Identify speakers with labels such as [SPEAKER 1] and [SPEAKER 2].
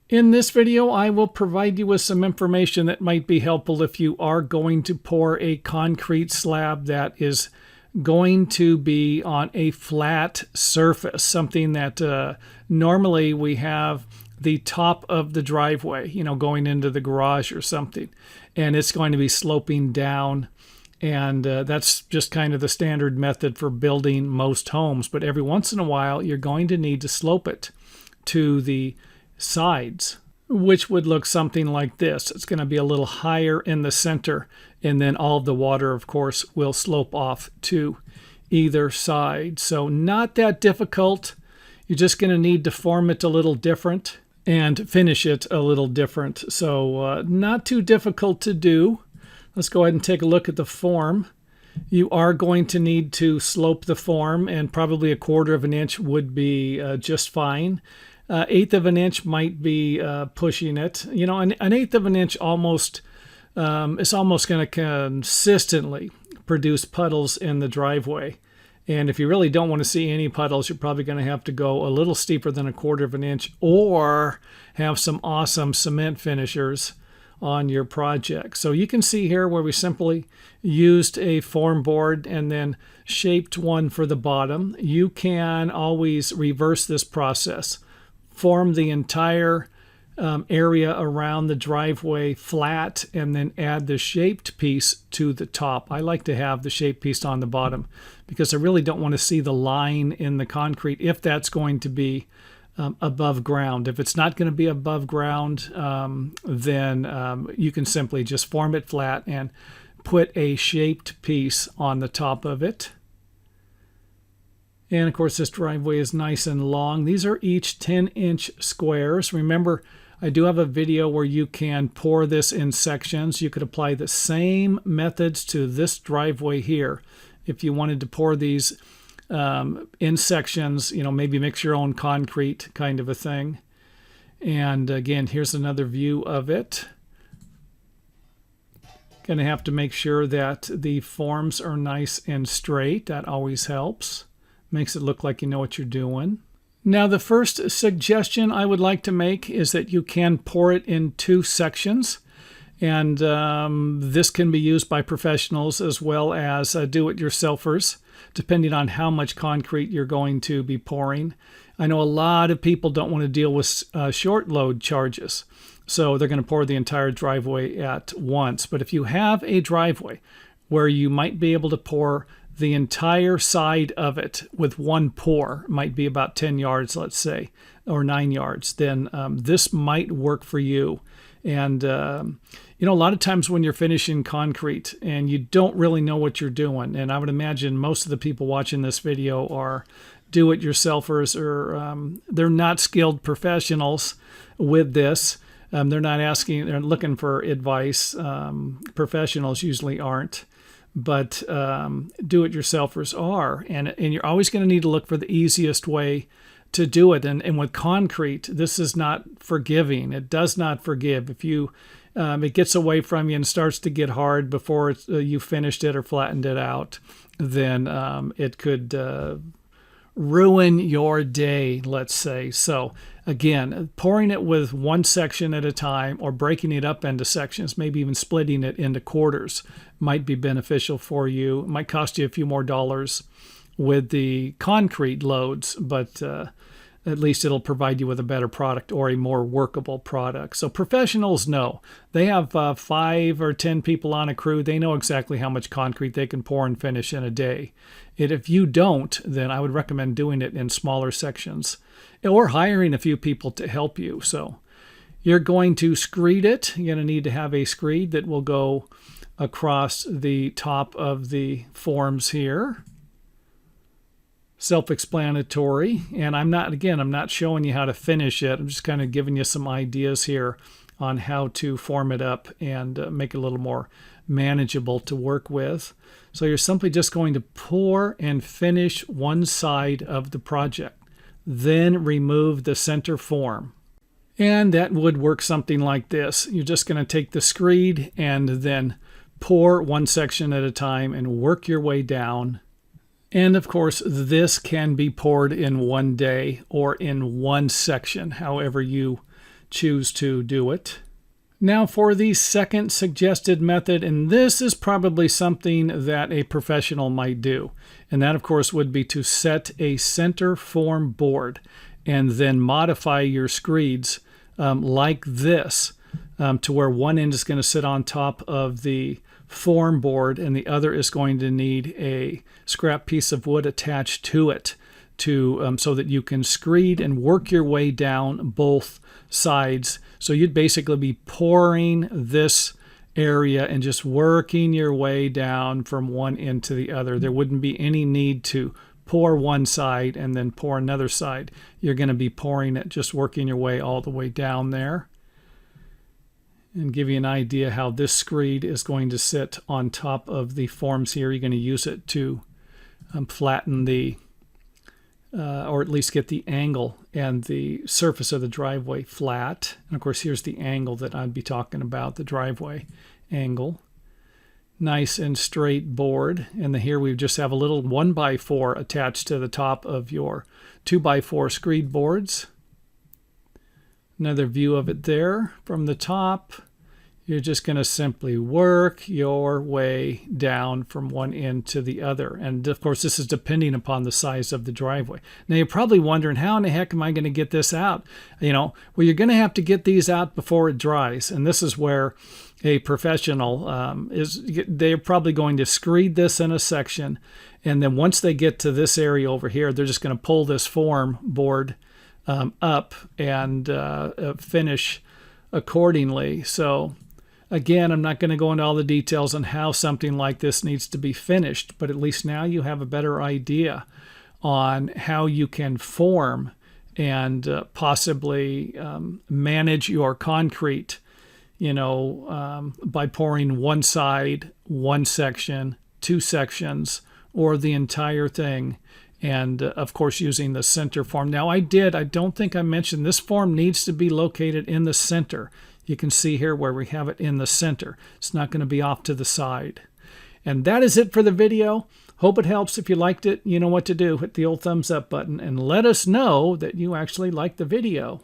[SPEAKER 1] In this video, I will provide you with some information that might be helpful if you are going to pour a concrete slab that is going to be on a flat surface, something that normally we have the top of the driveway, going into the garage or something, and it's going to be sloping down. And that's just kind of the standard method for building most homes. But every once in a while, you're going to need to slope it to the sides, which would look something like this. It's going to be a little higher in the center, and then all of the water, of course, will slope off to either side. So not that difficult. You're just going to need to form it a little different and finish it a little different. So not too difficult to do. Let's go ahead and take a look at the form. You are going to need to slope the form, and probably 1/4 of an inch would be just fine. 1/8 of an inch might be pushing it. An 1/8 of an inch almost is almost going to consistently produce puddles in the driveway. And if you really don't want to see any puddles, you're probably going to have to go a little steeper than 1/4 of an inch, or have some awesome cement finishers on your project. So you can see here where we simply used a form board and then shaped one for the bottom. You can always reverse this process. Form the entire area around the driveway flat and then add the shaped piece to the top. I like to have the shaped piece on the bottom because I really don't want to see the line in the concrete if that's going to be above ground. If it's not going to be above ground, then you can simply just form it flat and put a shaped piece on the top of it. And of course, this driveway is nice and long. These are each 10-inch squares. Remember, I do have a video where you can pour this in sections. You could apply the same methods to this driveway here. If you wanted to pour these in sections, maybe mix your own concrete kind of a thing. And again, here's another view of it. Going to have to make sure that the forms are nice and straight. That always helps. Makes it look like you know what you're doing. Now, the first suggestion I would like to make is that you can pour it in 2 sections. And this can be used by professionals as well as do-it-yourselfers, depending on how much concrete you're going to be pouring. I know a lot of people don't want to deal with short load charges, so they're going to pour the entire driveway at once. But if you have a driveway where you might be able to pour the entire side of it with one pour, might be about 10 yards, let's say, or 9 yards, then this might work for you. And, a lot of times when you're finishing concrete and you don't really know what you're doing, and I would imagine most of the people watching this video are do-it-yourselfers, or they're not skilled professionals with this. They're looking for advice. Professionals usually aren't, but do-it-yourselfers are. And you're always going to need to look for the easiest way to do it. And with concrete, this is not forgiving. It does not forgive. If you it gets away from you and starts to get hard before you finished it or flattened it out, then it could ruin your day, let's say. So again, pouring it with one section at a time, or breaking it up into sections, maybe even splitting it into quarters, might be beneficial for you. It might cost you a few more dollars with the concrete loads, but at least it'll provide you with a better product or a more workable product. So professionals know. They have 5 or 10 people on a crew. They know exactly how much concrete they can pour and finish in a day. And if you don't, then I would recommend doing it in smaller sections or hiring a few people to help you. So you're going to screed it. You're going to need to have a screed that will go across the top of the forms here. Self-explanatory. And I'm not showing you how to finish it. I'm just kind of giving you some ideas here on how to form it up and make it a little more manageable to work with. So you're simply just going to pour and finish one side of the project, then remove the center form. And that would work something like this. You're just going to take the screed and then pour one section at a time and work your way down. And of course, this can be poured in one day or in one section, however you choose to do it. Now for the second suggested method, and this is probably something that a professional might do. And that, of course, would be to set a center form board and then modify your screeds like this to where one end is going to sit on top of the form board and the other is going to need a scrap piece of wood attached to it so that you can screed and work your way down both sides. So you'd basically be pouring this area and just working your way down from one end to the other. There wouldn't be any need to pour one side and then pour another side. You're going to be pouring it, just working your way all the way down there. And give you an idea how this screed is going to sit on top of the forms here. You're going to use it to flatten the or at least get the angle and the surface of the driveway flat. And of course, here's the angle that I'd be talking about, the driveway angle. Nice and straight board. And here we just have a little 1x4 attached to the top of your 2x4 screed boards. Another view of it there from the top. You're just going to simply work your way down from one end to the other. And of course, this is depending upon the size of the driveway. Now, you're probably wondering, how in the heck am I going to get this out? Well, you're going to have to get these out before it dries. And this is where a professional they're probably going to screed this in a section. And then once they get to this area over here, they're just going to pull this form board up and finish accordingly. So again, I'm not going to go into all the details on how something like this needs to be finished, but at least now you have a better idea on how you can form and possibly manage your concrete, by pouring one side, one section, two sections, or the entire thing. And of course, using the center form. Now I don't think I mentioned this form needs to be located in the center. You can see here where we have it in the center. It's not going to be off to the side. And that is it for the video. Hope it helps. If you liked it, you know what to do. Hit the old thumbs up button and let us know that you actually liked the video.